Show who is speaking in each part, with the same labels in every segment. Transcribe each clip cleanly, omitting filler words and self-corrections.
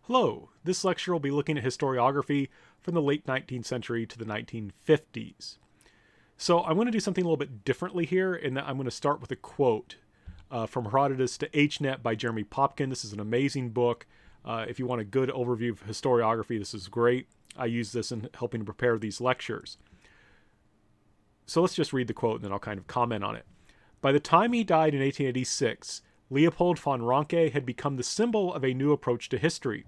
Speaker 1: Hello, this lecture will be looking at historiography from the late 19th century to the 1950s. So I'm going to do something a little bit differently here in that I'm going to start with a quote from Herodotus to Hnet by Jeremy Popkin. This is an amazing book. If you want a good overview of historiography, this is great. I use this in helping to prepare these lectures. So let's just read the quote and then I'll kind of comment on it. By the time he died in 1886, Leopold von Ranke had become the symbol of a new approach to history,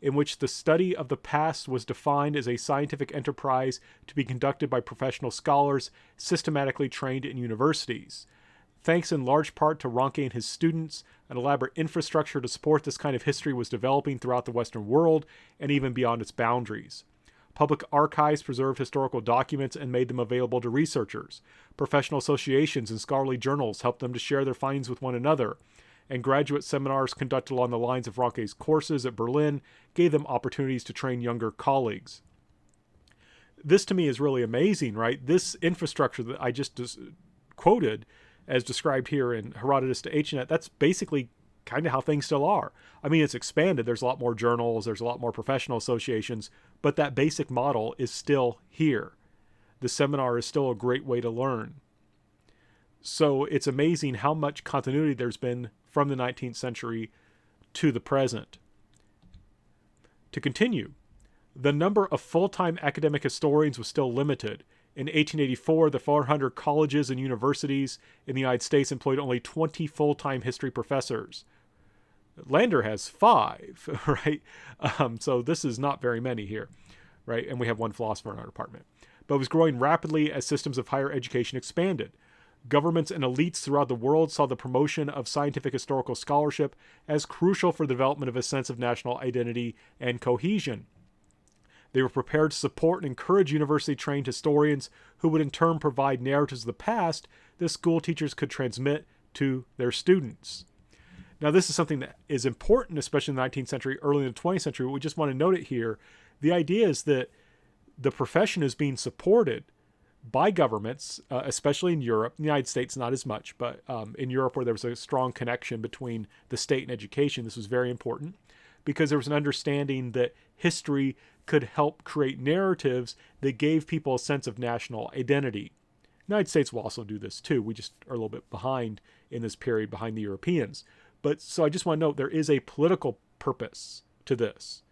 Speaker 1: in which the study of the past was defined as a scientific enterprise to be conducted by professional scholars systematically trained in universities. Thanks in large part to Ranke and his students, an elaborate infrastructure to support this kind of history was developing throughout the Western world and even beyond its boundaries. Public archives preserved historical documents and made them available to researchers. Professional associations and scholarly journals helped them to share their findings with one another, and graduate seminars conducted along the lines of Ranke's courses at Berlin gave them opportunities to train younger colleagues. This to me is really amazing, right? This infrastructure that I just quoted as described here in Herodotus to Hnet, that's basically kind of how things still are. I mean, it's expanded. There's a lot more journals. There's a lot more professional associations, but that basic model is still here. The seminar is still a great way to learn. So it's amazing how much continuity there's been from the 19th century to the present. To continue, the number of full-time academic historians was still limited. In 1884, the 400 colleges and universities in the United States employed only 20 full-time history professors. Lander has 5, right? So this is not very many here, right? And we have 1 philosopher in our department. But it was growing rapidly as systems of higher education expanded. Governments and elites throughout the world saw the promotion of scientific historical scholarship as crucial for the development of a sense of national identity and cohesion. They were prepared to support and encourage university-trained historians who would in turn provide narratives of the past that school teachers could transmit to their students. Now, this is something that is important, especially in the 19th century, early in the 20th century. We just want to note it here. The idea is that the profession is being supported by governments, especially in Europe. In the United States, not as much, but in Europe, where there was a strong connection between the state and education, this was very important because there was an understanding that history could help create narratives that gave people a sense of national identity. The United States will also do this too. We just are a little bit behind in this period, behind the Europeans. But so I just want to note there is a political purpose to this,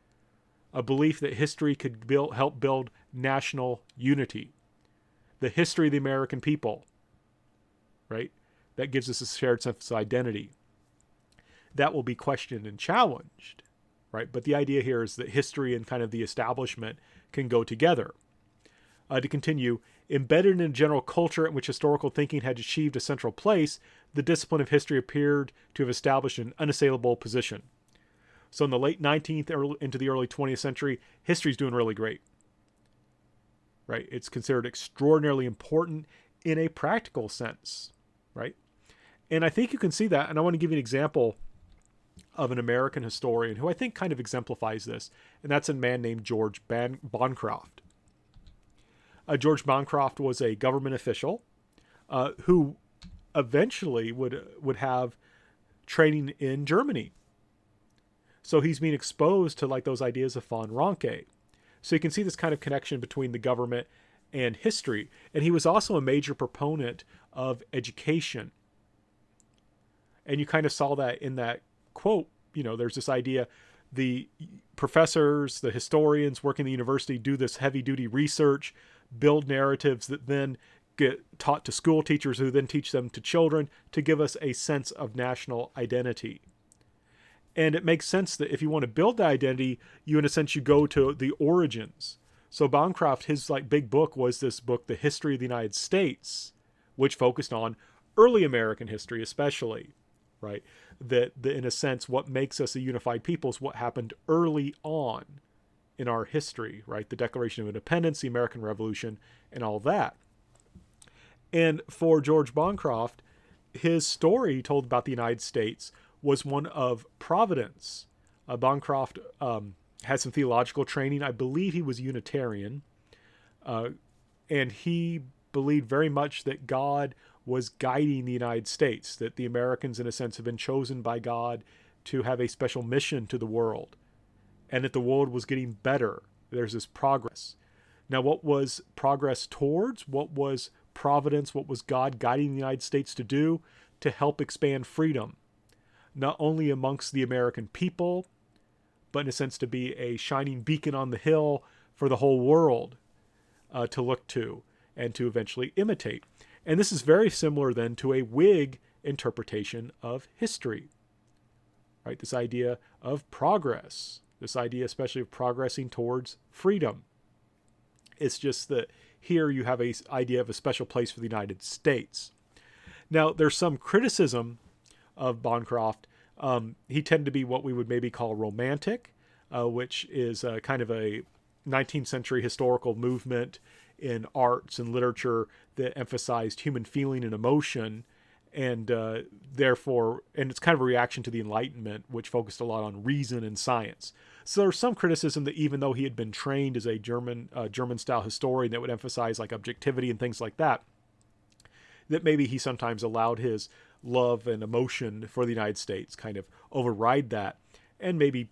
Speaker 1: a belief that history could help build national unity. The history of the American people, right? That gives us a shared sense of identity. That will be questioned and challenged, right? But the idea here is that history and kind of the establishment can go together. To continue, embedded in a general culture in which historical thinking had achieved a central place, the discipline of history appeared to have established an unassailable position. So in the late 19th into the early 20th century, history's doing really great. Right? It's considered extraordinarily important in a practical sense, right? And I think you can see that, and I want to give you an example of an American historian who I think kind of exemplifies this, and that's a man named George Bancroft. George Bancroft was a government official who eventually would have training in Germany. So he's being exposed to like those ideas of von Ranke. So you can see this kind of connection between the government and history. And he was also a major proponent of education. And you kind of saw that in that quote. You know, there's this idea, the professors, the historians working in the university do this heavy-duty research, build narratives that then get taught to school teachers who then teach them to children to give us a sense of national identity. And it makes sense that if you want to build the identity, you, in a sense, you go to the origins. So Bancroft, his like big book was this book, The History of the United States, which focused on early American history, especially, right? That in a sense, what makes us a unified people is what happened early on in our history, right? The Declaration of Independence, the American Revolution, and all that. And for George Bancroft, his story told about the United States was one of providence. Bancroft had some theological training. I believe he was Unitarian. And he believed very much that God was guiding the United States, that the Americans, in a sense, have been chosen by God to have a special mission to the world. and that the world was getting better. There's this progress. Now, what was progress towards? What was providence? What was God guiding the United States to do? To help expand freedom, not only amongst the American people, but in a sense to be a shining beacon on the hill for the whole world to look to and to eventually imitate. And this is very similar then to a Whig interpretation of history, right? This idea of progress, this idea especially of progressing towards freedom. It's just that here you have an idea of a special place for the United States. Now, there's some criticism of Bancroft. He tended to be what we would maybe call romantic, which is kind of a 19th century historical movement in arts and literature that emphasized human feeling and emotion, and therefore, and it's kind of a reaction to the Enlightenment, which focused a lot on reason and science. So there's some criticism that even though he had been trained as a German-style historian that would emphasize like objectivity and things like that, that maybe he sometimes allowed his love and emotion for the United States kind of override that, and maybe,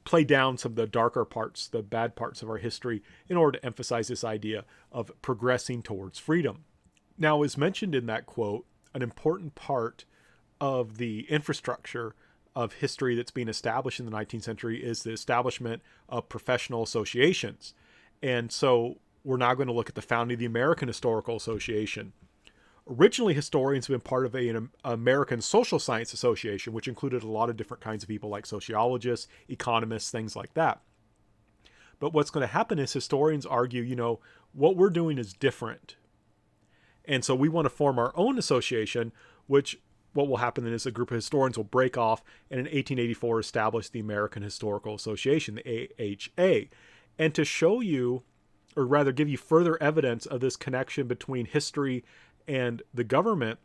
Speaker 1: play down some of the darker parts, the bad parts of our history, in order to emphasize this idea of progressing towards freedom. Now, as mentioned in that quote, an important part of the infrastructure of history that's being established in the 19th century is the establishment of professional associations. And so we're now going to look at the founding of the American Historical Association. Originally, historians have been part of an American Social Science Association, which included a lot of different kinds of people like sociologists, economists, things like that. But what's going to happen is historians argue, what we're doing is different. And so we want to form our own association, which what will happen then is a group of historians will break off and in 1884 establish the American Historical Association, the AHA. And to show you, or rather give you further evidence of this connection between history and the government,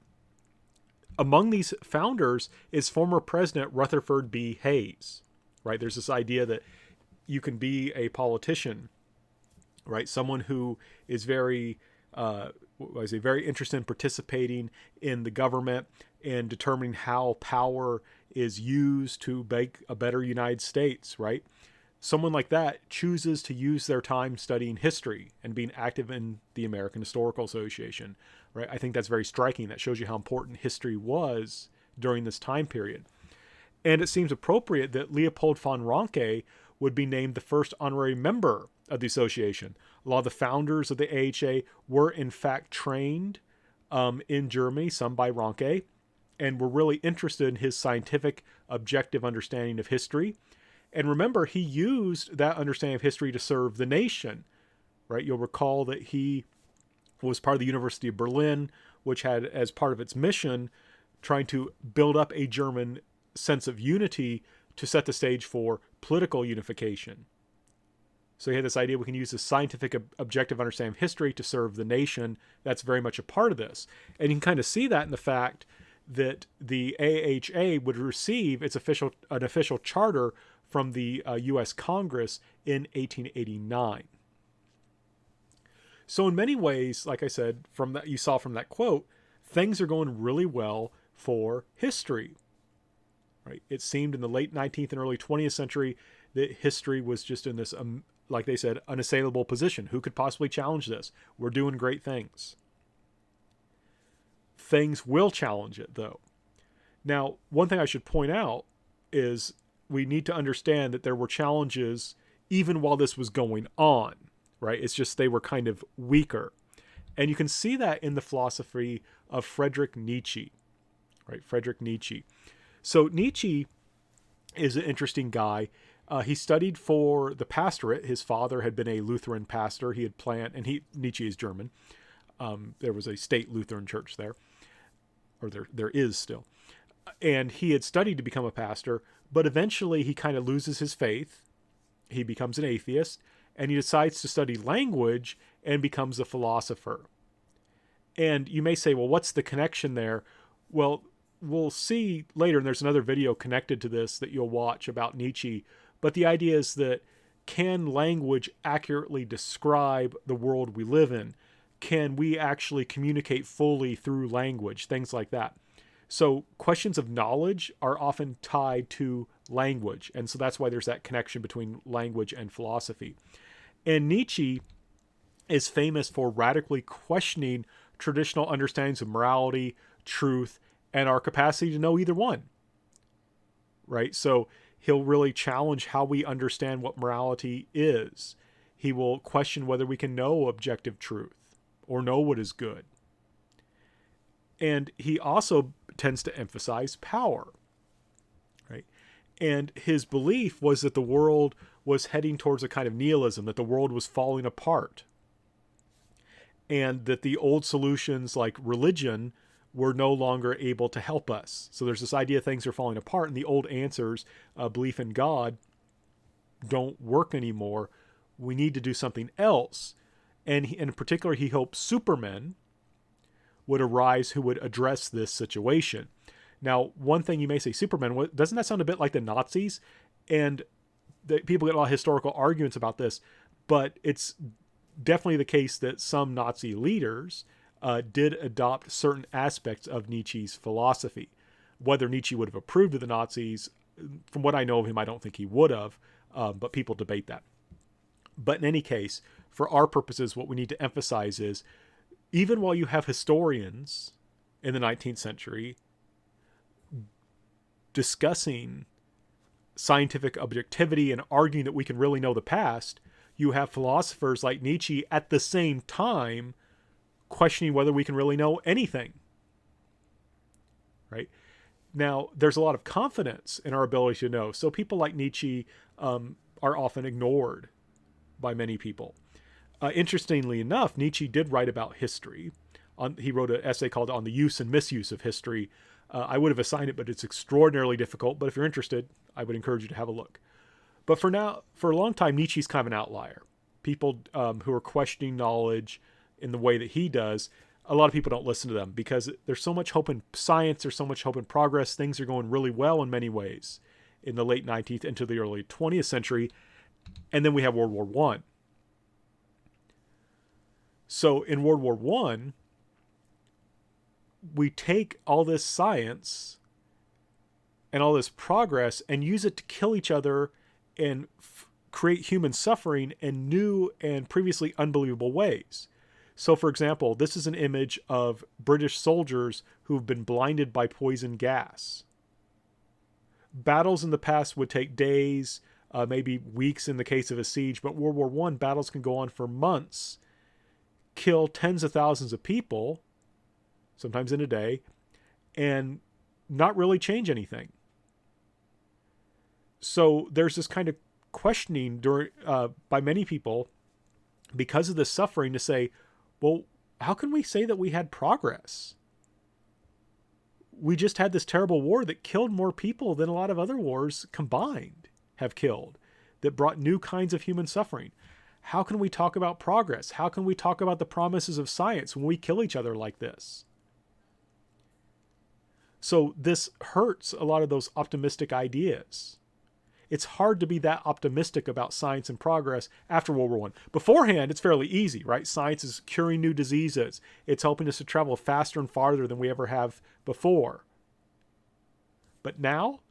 Speaker 1: among these founders is former President Rutherford B. Hayes, right? There's this idea that you can be a politician, right? Someone who is very interested in participating in the government and determining how power is used to make a better United States, right? Someone like that chooses to use their time studying history and being active in the American Historical Association, right? I think that's very striking. That shows you how important history was during this time period. And it seems appropriate that Leopold von Ranke would be named the first honorary member of the association. A lot of the founders of the AHA were in fact trained in Germany, some by Ranke, and were really interested in his scientific, objective understanding of history. And remember, he used that understanding of history to serve the nation, right? You'll recall that he was part of the University of Berlin, which had as part of its mission trying to build up a German sense of unity to set the stage for political unification. So he had this idea we can use this scientific, objective understanding of history to serve the nation. That's very much a part of this. And you can kind of see that in the fact that the AHA would receive an official charter from the U.S. Congress in 1889. So in many ways, like I said, from that you saw from that quote, things are going really well for history. Right? It seemed in the late 19th and early 20th century that history was just in this, like they said, unassailable position. Who could possibly challenge this? We're doing great things. Things will challenge it, though. Now, one thing I should point out is we need to understand that there were challenges even while this was going on, right? It's just they were kind of weaker. And you can see that in the philosophy of Friedrich Nietzsche, right? Friedrich Nietzsche. So Nietzsche is an interesting guy. He studied for the pastorate. His father had been a Lutheran pastor. He had Nietzsche is German. There was a state Lutheran church there, or there is still. And he had studied to become a pastor, but eventually he kind of loses his faith. He becomes an atheist, and he decides to study language and becomes a philosopher. And you may say, well, what's the connection there? Well, we'll see later, and there's another video connected to this that you'll watch about Nietzsche. But the idea is that, can language accurately describe the world we live in? Can we actually communicate fully through language? Things like that. So questions of knowledge are often tied to language. And so that's why there's that connection between language and philosophy. And Nietzsche is famous for radically questioning traditional understandings of morality, truth, and our capacity to know either one. Right? So he'll really challenge how we understand what morality is. He will question whether we can know objective truth or know what is good. And he also tends to emphasize power. Right? And his belief was that the world was heading towards a kind of nihilism, that the world was falling apart. And that the old solutions like religion were no longer able to help us. So there's this idea things are falling apart, and the old answers, belief in God, don't work anymore. We need to do something else. And in particular, he hoped supermen would arise who would address this situation. Now, one thing you may say, Superman, doesn't that sound a bit like the Nazis? And people get a lot of historical arguments about this, but it's definitely the case that some Nazi leaders did adopt certain aspects of Nietzsche's philosophy. Whether Nietzsche would have approved of the Nazis, from what I know of him, I don't think he would have, but people debate that. But in any case, for our purposes, what we need to emphasize is, even while you have historians in the 19th century discussing scientific objectivity and arguing that we can really know the past, you have philosophers like Nietzsche at the same time questioning whether we can really know anything. Right? Now, there's a lot of confidence in our ability to know. So people like Nietzsche are often ignored by many people. Interestingly enough, Nietzsche did write about history. He wrote an essay called On the Use and Misuse of History. I would have assigned it, but it's extraordinarily difficult. But if you're interested, I would encourage you to have a look. But for a long time, Nietzsche's kind of an outlier. People who are questioning knowledge in the way that he does, a lot of people don't listen to them because there's so much hope in science, there's so much hope in progress. Things are going really well in many ways in the late 19th into the early 20th century. And then we have World War I. So in World War I, we take all this science and all this progress and use it to kill each other and create human suffering in new and previously unbelievable ways. So, for example, this is an image of British soldiers who've been blinded by poison gas. Battles in the past would take days, maybe weeks in the case of a siege, but World War I, battles can go on for months, kill tens of thousands of people, sometimes in a day, and not really change anything. So there's this kind of questioning by many people because of this suffering to say, well, how can we say that we had progress? We just had this terrible war that killed more people than a lot of other wars combined have killed, that brought new kinds of human suffering. How can we talk about progress? How can we talk about the promises of science when we kill each other like this? So this hurts a lot of those optimistic ideas. It's hard to be that optimistic about science and progress after World War I. Beforehand, it's fairly easy, right? Science is curing new diseases. It's helping us to travel faster and farther than we ever have before. But now,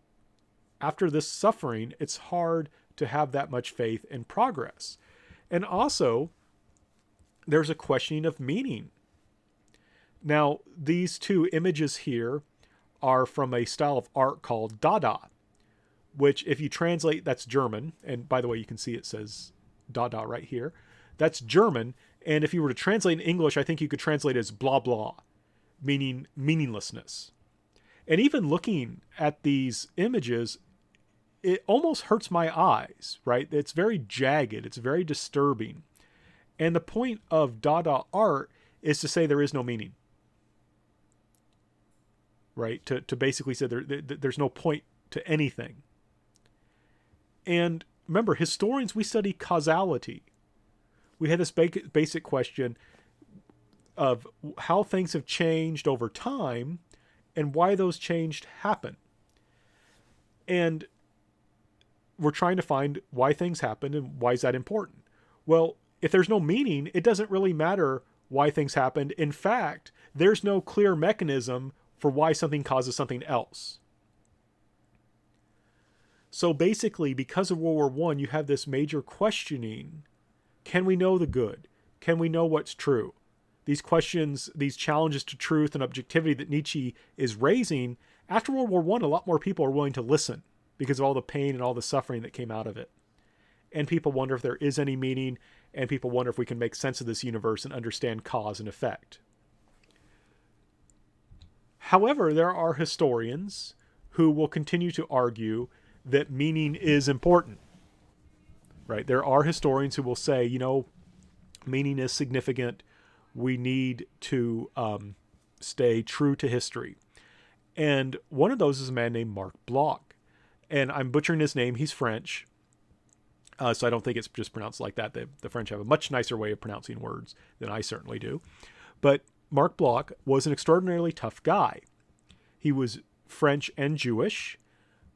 Speaker 1: after this suffering, it's hard to have that much faith in progress. And also, there's a questioning of meaning. Now, these two images here are from a style of art called Dada, which if you translate, that's German. And by the way, you can see it says Dada right here. That's German. And if you were to translate in English, I think you could translate it as blah, blah, meaning meaninglessness. And even looking at these images, it almost hurts my eyes, right? It's very jagged. It's very disturbing. And the point of Dada art is to say there is no meaning, right? To basically say there's no point to anything. And remember, historians, we study causality. We had this basic question of how things have changed over time and why those changes happen. And we're trying to find why things happen and why is that important. Well, if there's no meaning, it doesn't really matter why things happened. In fact, there's no clear mechanism for why something causes something else. So basically, because of World War One, you have this major questioning. Can we know the good? Can we know what's true? These questions, these challenges to truth and objectivity that Nietzsche is raising, after World War One, a lot more people are willing to listen because of all the pain and all the suffering that came out of it. And people wonder if there is any meaning, and people wonder if we can make sense of this universe and understand cause and effect. However, there are historians who will continue to argue that meaning is important, right? There are historians who will say, you know, meaning is significant. We need to stay true to history. And one of those is a man named Marc Bloch. And I'm butchering his name. He's French. So I don't think it's just pronounced like that. The French have a much nicer way of pronouncing words than I certainly do. But Marc Bloch was an extraordinarily tough guy. He was French and Jewish,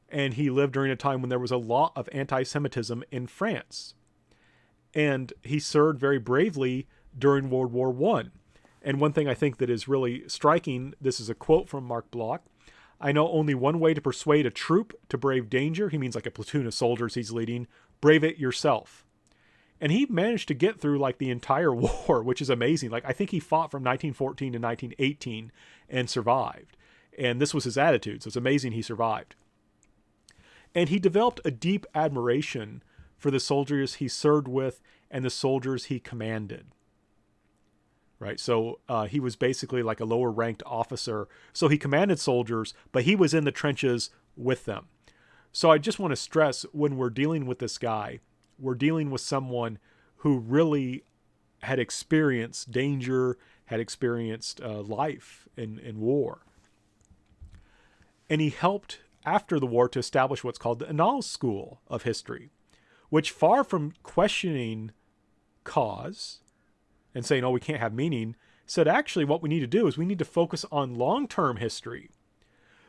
Speaker 1: and he lived during a time when there was a lot of anti-Semitism in France. And he served very bravely during World War I. And one thing I think that is really striking, this is a quote from Marc Bloch, "I know only one way to persuade a troop to brave danger," he means like a platoon of soldiers he's leading, "brave it yourself." And he managed to get through like the entire war, which is amazing. Like I think he fought from 1914 to 1918 and survived. And this was his attitude, so it's amazing he survived. And he developed a deep admiration for the soldiers he served with and the soldiers he commanded. Right, so he was basically like a lower ranked officer. So he commanded soldiers, but he was in the trenches with them. So I just want to stress, when we're dealing with this guy, we're dealing with someone who really had experienced danger, had experienced life in war. And he helped after the war to establish what's called the Annales school of history, which, far from questioning cause and saying, oh, we can't have meaning, said actually what we need to do is we need to focus on long-term history.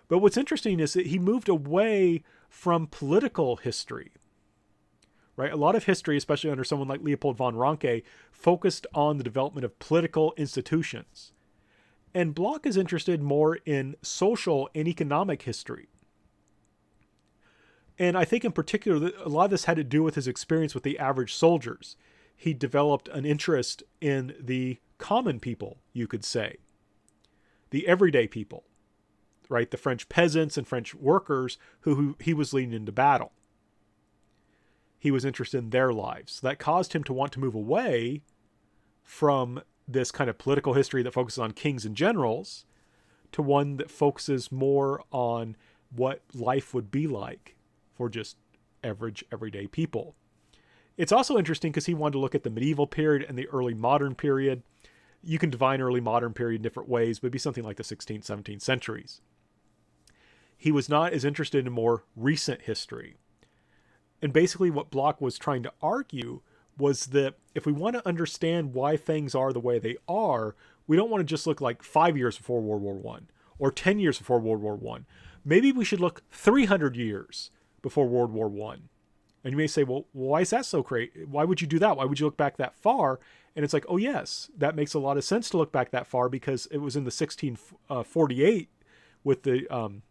Speaker 1: But what's interesting is that he moved away from political history. Right? A lot of history, especially under someone like Leopold von Ranke, focused on the development of political institutions. And Bloch is interested more in social and economic history. And I think in particular, a lot of this had to do with his experience with the average soldiers. He developed an interest in the common people, you could say. The everyday people, right? The French peasants and French workers who he was leading into battle. He was interested in their lives. That caused him to want to move away from this kind of political history that focuses on kings and generals to one that focuses more on what life would be like for just average, everyday people. It's also interesting because he wanted to look at the medieval period and the early modern period. You can define early modern period in different ways, but it'd be something like the 16th, 17th centuries. He was not as interested in more recent history. And basically what Bloch was trying to argue was that if we want to understand why things are the way they are, we don't want to just look like 5 years before World War I or 10 years before World War I. Maybe we should look 300 years before World War I. And you may say, well, why is that so crazy? Why would you do that? Why would you look back that far? And it's like, oh yes, that makes a lot of sense to look back that far because it was in the 1648 with the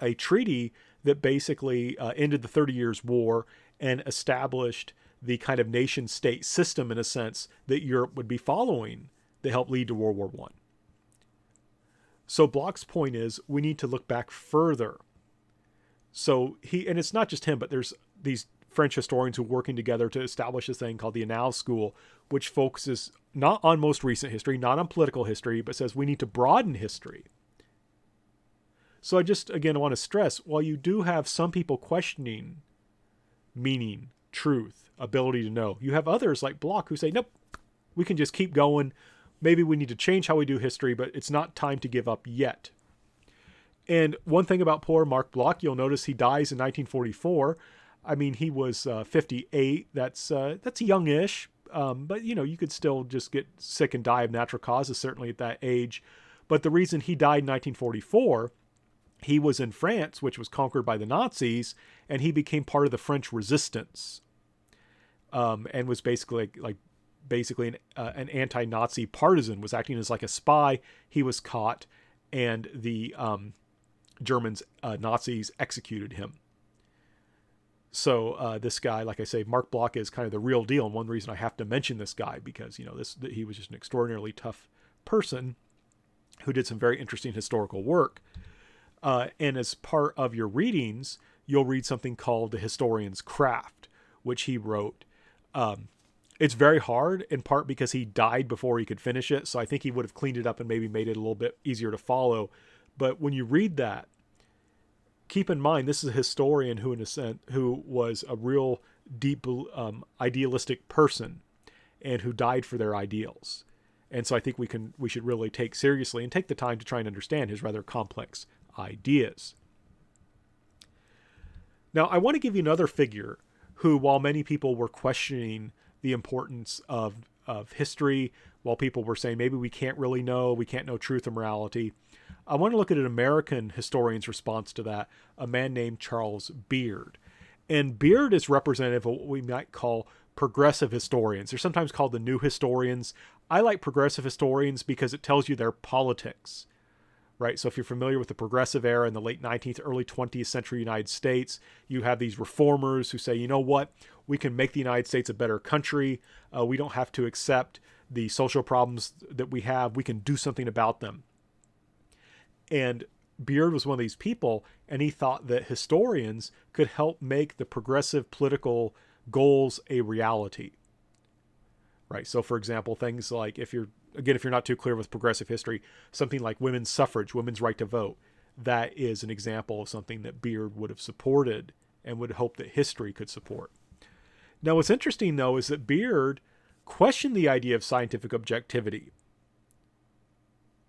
Speaker 1: a treaty that basically ended the 30 Years' War and established the kind of nation-state system, in a sense, that Europe would be following that helped lead to World War I. So Bloch's point is we need to look back further. So and it's not just him, but there's these French historians who are working together to establish this thing called the Annales School, which focuses not on most recent history, not on political history, but says we need to broaden history. So I just, again, want to stress, while you do have some people questioning meaning, truth, ability to know, you have others like Bloch who say, nope, we can just keep going. Maybe we need to change how we do history, but it's not time to give up yet. And one thing about poor Marc Bloch, you'll notice he dies in 1944. I mean, he was 58. That's youngish, but you could still just get sick and die of natural causes, certainly at that age. But the reason he died in 1944, he was in France, which was conquered by the Nazis, and he became part of the French resistance, and was basically an anti-Nazi partisan, was acting as like a spy. He was caught and the Germans, Nazis, executed him. So this guy, like I say, Marc Bloch is kind of the real deal. And one reason I have to mention this guy, because, he was just an extraordinarily tough person who did some very interesting historical work. And as part of your readings, you'll read something called The Historian's Craft, which he wrote. It's very hard, in part because he died before he could finish it. So I think he would have cleaned it up and maybe made it a little bit easier to follow. But when you read that, keep in mind, this is a historian who was a real deep, idealistic person and who died for their ideals. And so I think we should really take seriously and take the time to try and understand his rather complex ideas. Now, I want to give you another figure who, while many people were questioning the importance of history, while people were saying maybe we can't know truth and morality, I want to look at an American historian's response to that, a man named Charles Beard. And Beard is representative of what we might call progressive historians. They're sometimes called the new historians. I like progressive historians because it tells you their politics, right? So if you're familiar with the progressive era in the late 19th, early 20th century United States, you have these reformers who say, you know what, we can make the United States a better country. We don't have to accept the social problems that we have. We can do something about them. And Beard was one of these people, and he thought that historians could help make the progressive political goals a reality. Right. So, for example, things like if you're not too clear with progressive history, something like women's suffrage, women's right to vote, that is an example of something that Beard would have supported and would hope that history could support. Now, what's interesting, though, is that Beard questioned the idea of scientific objectivity.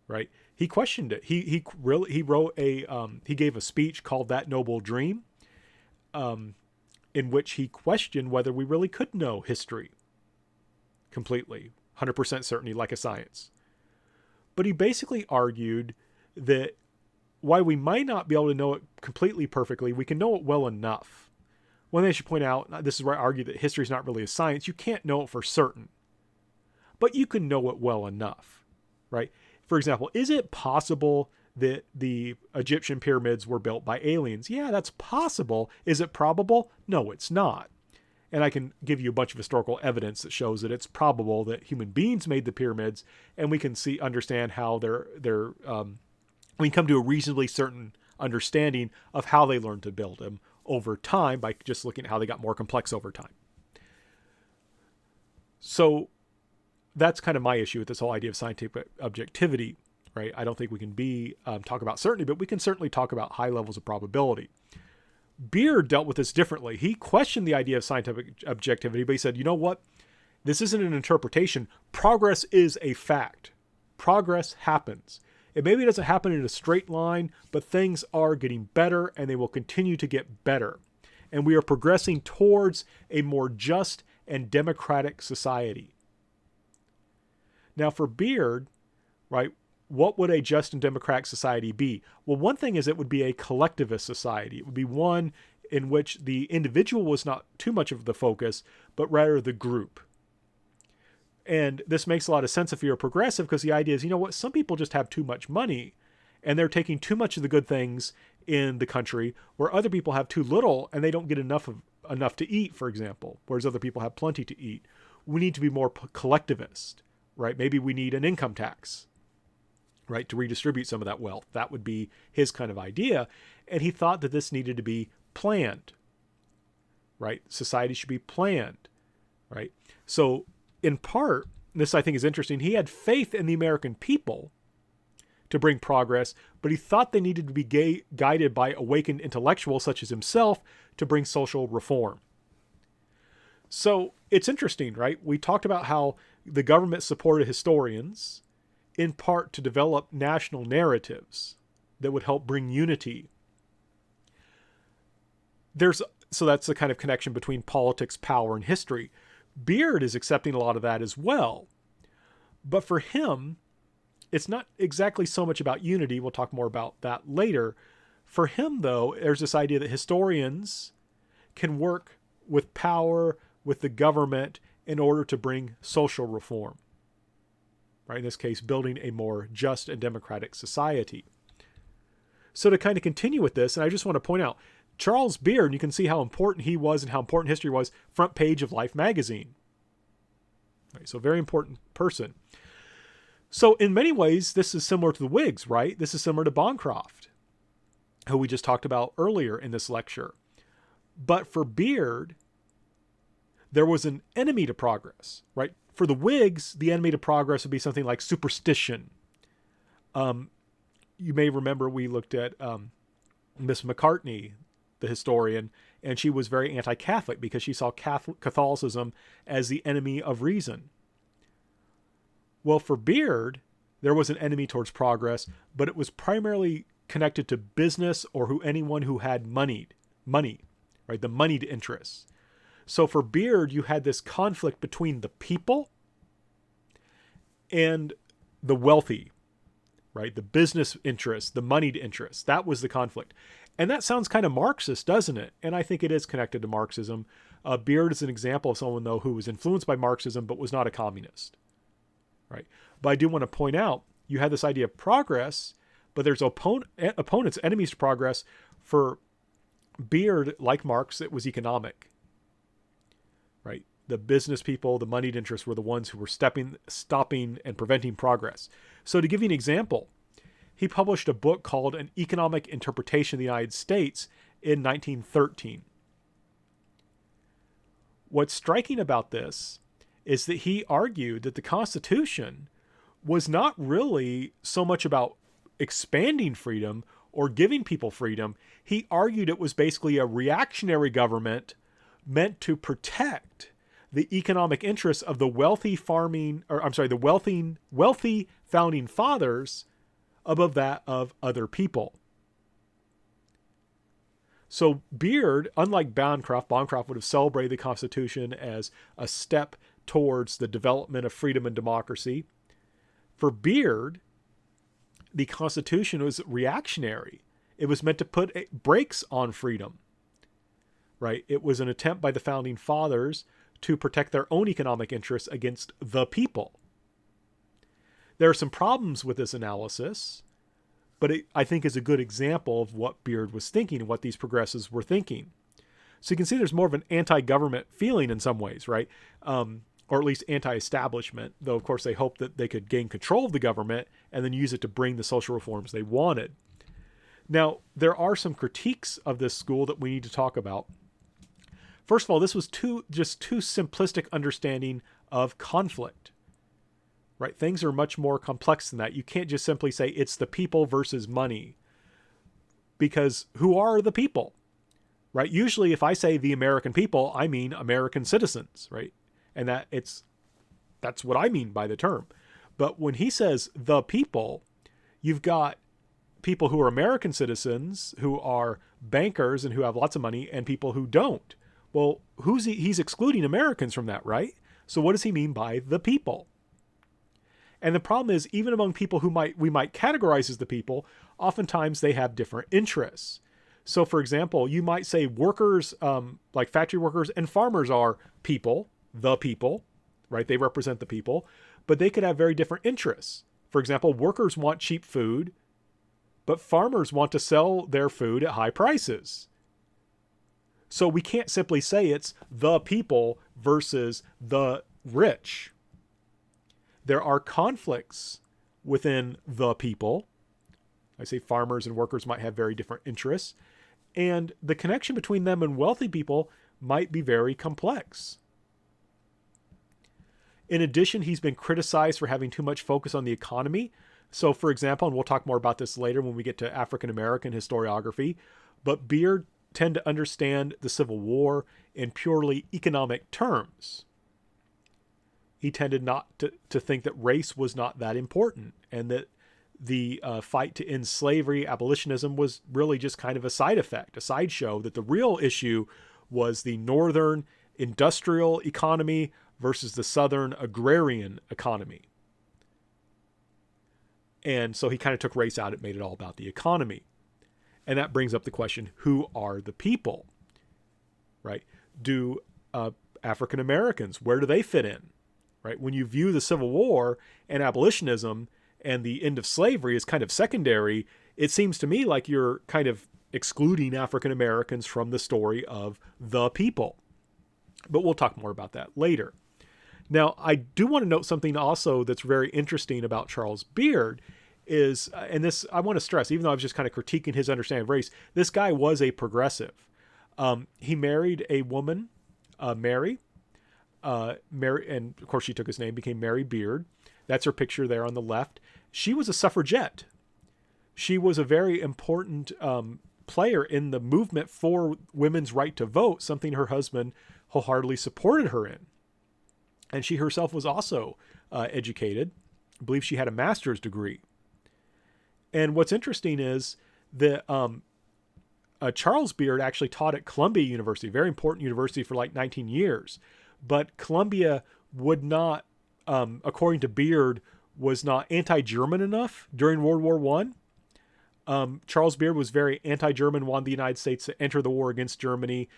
Speaker 1: Right. He questioned it. He gave a speech called That Noble Dream, in which he questioned whether we really could know history completely, 100% certainty, like a science. But he basically argued that while we might not be able to know it completely perfectly, we can know it well enough. One thing I should point out, this is where I argue that history is not really a science. You can't know it for certain, but you can know it well enough, right? For example, is it possible that the Egyptian pyramids were built by aliens? Yeah, that's possible. Is it probable? No, it's not. And I can give you a bunch of historical evidence that shows that it's probable that human beings made the pyramids, and we can understand how we can come to a reasonably certain understanding of how they learned to build them over time by just looking at how they got more complex over time. So that's kind of my issue with this whole idea of scientific objectivity, right? I don't think we can talk about certainty, but we can certainly talk about high levels of probability. Beard dealt with this differently. He questioned the idea of scientific objectivity, but he said, you know what? This isn't an interpretation. Progress is a fact. Progress happens. It maybe doesn't happen in a straight line, but things are getting better and they will continue to get better. And we are progressing towards a more just and democratic society. Now for Beard, right, what would a just and democratic society be? Well, one thing is it would be a collectivist society. It would be one in which the individual was not too much of the focus, but rather the group. And this makes a lot of sense if you're a progressive, because the idea is, you know what, some people just have too much money and they're taking too much of the good things in the country, where other people have too little and they don't get enough to eat, for example, whereas other people have plenty to eat. We need to be more collectivist, right? Maybe we need an income tax, right, to redistribute some of that wealth. That would be his kind of idea. And he thought that this needed to be planned, right? Society should be planned, right? So in part, this I think is interesting, he had faith in the American people to bring progress, but he thought they needed to be guided by awakened intellectuals such as himself to bring social reform. So it's interesting, right? We talked about how the government supported historians in part to develop national narratives that would help bring unity. So that's the kind of connection between politics, power, and history. Beard is accepting a lot of that as well. But for him, it's not exactly so much about unity. We'll talk more about that later. For him, though, there's this idea that historians can work with power, with the government, in order to bring social reform. Right? In this case, building a more just and democratic society. So to kind of continue with this, and I just want to point out, Charles Beard, you can see how important he was and how important history was, front page of Life magazine. Right, so very important person. So in many ways, this is similar to the Whigs, right? This is similar to Bancroft, who we just talked about earlier in this lecture. But for Beard, there was an enemy to progress, right? For the Whigs, the enemy to progress would be something like superstition. You may remember we looked at Miss McCartney, the historian, and she was very anti-Catholic because she saw Catholicism as the enemy of reason. Well, for Beard, there was an enemy towards progress, but it was primarily connected to business or anyone who had money, right? The moneyed interests. So for Beard, you had this conflict between the people and the wealthy, right? The business interests, the moneyed interests. That was the conflict. And that sounds kind of Marxist, doesn't it? And I think it is connected to Marxism. Beard is an example of someone, though, who was influenced by Marxism but was not a communist, right? But I do want to point out, you had this idea of progress, but there's opponents, enemies to progress. For Beard, like Marx, it was economic, right? The business people, the moneyed interests were the ones who were stopping and preventing progress. So to give you an example, he published a book called An Economic Interpretation of the United States in 1913. What's striking about this is that he argued that the Constitution was not really so much about expanding freedom or giving people freedom. He argued it was basically a reactionary government meant to protect the economic interests of the wealthy wealthy founding fathers above that of other people. So Beard, unlike Bancroft would have celebrated the Constitution as a step towards the development of freedom and democracy. For Beard, the Constitution was reactionary. It was meant to put brakes on freedom, right? It was an attempt by the founding fathers to protect their own economic interests against the people. There are some problems with this analysis, but it, I think, is a good example of what Beard was thinking and what these progressives were thinking. So you can see there's more of an anti-government feeling in some ways, right? Or at least anti-establishment, though of course they hoped that they could gain control of the government and then use it to bring the social reforms they wanted. Now, there are some critiques of this school that we need to talk about. First of all, this was just too simplistic understanding of conflict, right? Things are much more complex than that. You can't just simply say it's the people versus money, because who are the people, right? Usually if I say the American people, I mean American citizens, right? And that's what I mean by the term. But when he says the people, you've got people who are American citizens, who are bankers and who have lots of money, and people who don't. Well, he's excluding Americans from that, right? So what does he mean by the people? And the problem is, even among people who we might categorize as the people, oftentimes they have different interests. So for example, you might say workers, like factory workers and farmers are people, the people, right? They represent the people, but they could have very different interests. For example, workers want cheap food, but farmers want to sell their food at high prices. So we can't simply say it's the people versus the rich. There are conflicts within the people. I say farmers and workers might have very different interests, and the connection between them and wealthy people might be very complex. In addition, he's been criticized for having too much focus on the economy. So for example, and we'll talk more about this later when we get to African American historiography, but Beard tend to understand the Civil War in purely economic terms. He tended not to think that race was not that important, and that the fight to end slavery, abolitionism, was really just kind of a side effect, a sideshow, that the real issue was the northern industrial economy versus the southern agrarian economy. And so he kind of took race out. It made it all about the economy. And that brings up the question, who are the people, right? Do African Americans, where do they fit in, right? When you view the Civil War and abolitionism and the end of slavery as kind of secondary, it seems to me like you're kind of excluding African Americans from the story of the people. But we'll talk more about that later. Now, I do want to note something also that's very interesting about Charles Beard is, and this I want to stress, even though I was just kind of critiquing his understanding of race, this guy was a progressive. He married a woman, Mary, and of course she took his name, became Mary Beard. That's her picture there on the left. She was a suffragette. She was a very important player in the movement for women's right to vote, something her husband wholeheartedly supported her in. And she herself was also educated. I believe she had a master's degree. And what's interesting is that Charles Beard actually taught at Columbia University, a very important university for like 19 years. But Columbia would not, according to Beard, was not anti-German enough during World War I. Charles Beard was very anti-German, wanted the United States to enter the war against Germany.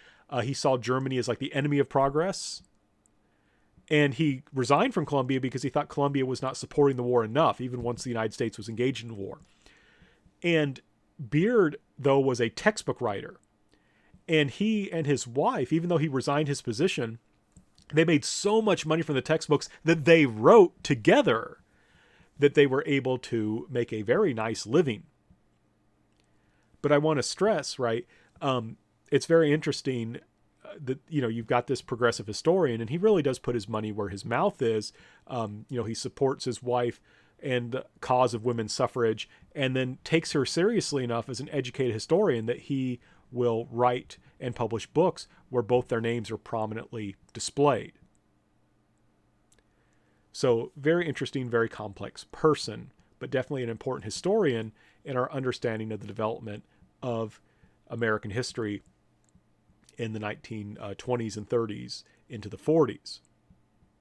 Speaker 1: He saw Germany as like the enemy of progress. And he resigned from Columbia because he thought Columbia was not supporting the war enough, even once the United States was engaged in the war. And Beard, though, was a textbook writer. And he and his wife, even though he resigned his position, they made so much money from the textbooks that they wrote together that they were able to make a very nice living. But I want to stress, right, it's very interesting that, you've got this progressive historian, and he really does put his money where his mouth is. He supports his wife and the cause of women's suffrage, and then takes her seriously enough as an educated historian that he will write and publish books where both their names are prominently displayed. So very interesting, very complex person, but definitely an important historian in our understanding of the development of American history in the 1920s and 30s into the 40s.